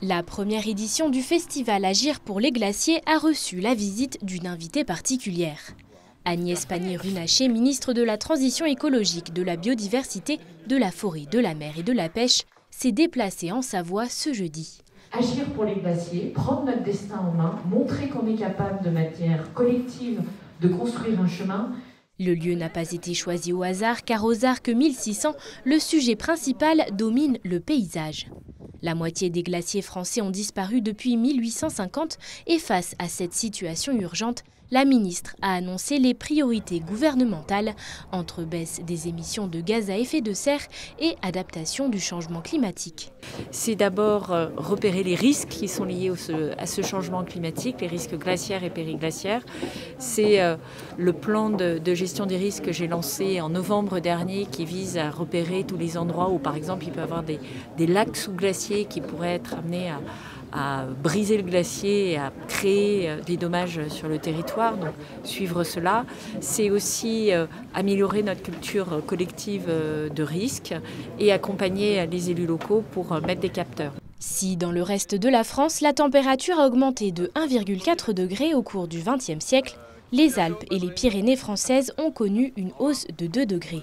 La première édition du festival Agir pour les glaciers a reçu la visite d'une invitée particulière. Agnès Pannier-Runacher, ministre de la Transition écologique, de la biodiversité, de la forêt, de la mer et de la pêche, s'est déplacée en Savoie ce jeudi. Agir pour les glaciers, prendre notre destin en main, montrer qu'on est capable de manière collective de construire un chemin. Le lieu n'a pas été choisi au hasard car aux Arcs 1600, le sujet principal domine le paysage. La moitié des glaciers français ont disparu depuis 1850 et face à cette situation urgente, la ministre a annoncé les priorités gouvernementales entre baisse des émissions de gaz à effet de serre et adaptation du changement climatique. C'est d'abord repérer les risques qui sont liés à ce changement climatique, les risques glaciaires et périglaciaires. C'est le plan de gestion des risques que j'ai lancé en novembre dernier qui vise à repérer tous les endroits où par exemple il peut y avoir des lacs sous-glaciers qui pourraient être amenés à briser le glacier et à créer des dommages sur le territoire. Donc suivre cela, c'est aussi améliorer notre culture collective de risque et accompagner les élus locaux pour mettre des capteurs. Si dans le reste de la France, la température a augmenté de 1,4 degré au cours du XXe siècle, les Alpes et les Pyrénées françaises ont connu une hausse de 2 degrés.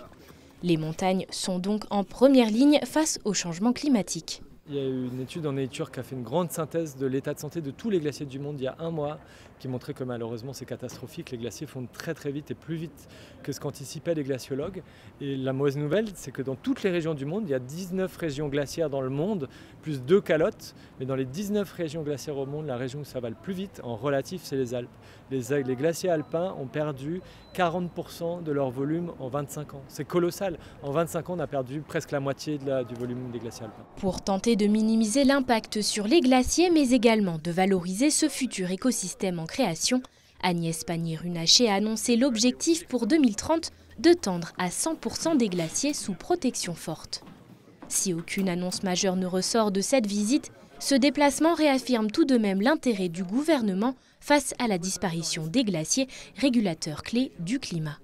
Les montagnes sont donc en première ligne face au changement climatique. Il y a eu une étude en Nature qui a fait une grande synthèse de l'état de santé de tous les glaciers du monde il y a un mois, qui montrait que malheureusement c'est catastrophique, les glaciers fondent très vite et plus vite que ce qu'anticipaient les glaciologues. Et la mauvaise nouvelle, c'est que dans toutes les régions du monde, il y a 19 régions glaciaires dans le monde, plus 2 calottes, mais dans les 19 régions glaciaires au monde, la région où ça va le plus vite, en relatif, c'est les Alpes. Les glaciers alpins ont perdu 40% de leur volume en 25 ans. C'est colossal. En 25 ans, on a perdu presque la moitié du volume des glaciers alpins. Pour tenter de minimiser l'impact sur les glaciers, mais également de valoriser ce futur écosystème en création, Agnès Pannier-Runacher a annoncé l'objectif pour 2030 de tendre à 100% des glaciers sous protection forte. Si aucune annonce majeure ne ressort de cette visite, ce déplacement réaffirme tout de même l'intérêt du gouvernement face à la disparition des glaciers, régulateurs clés du climat.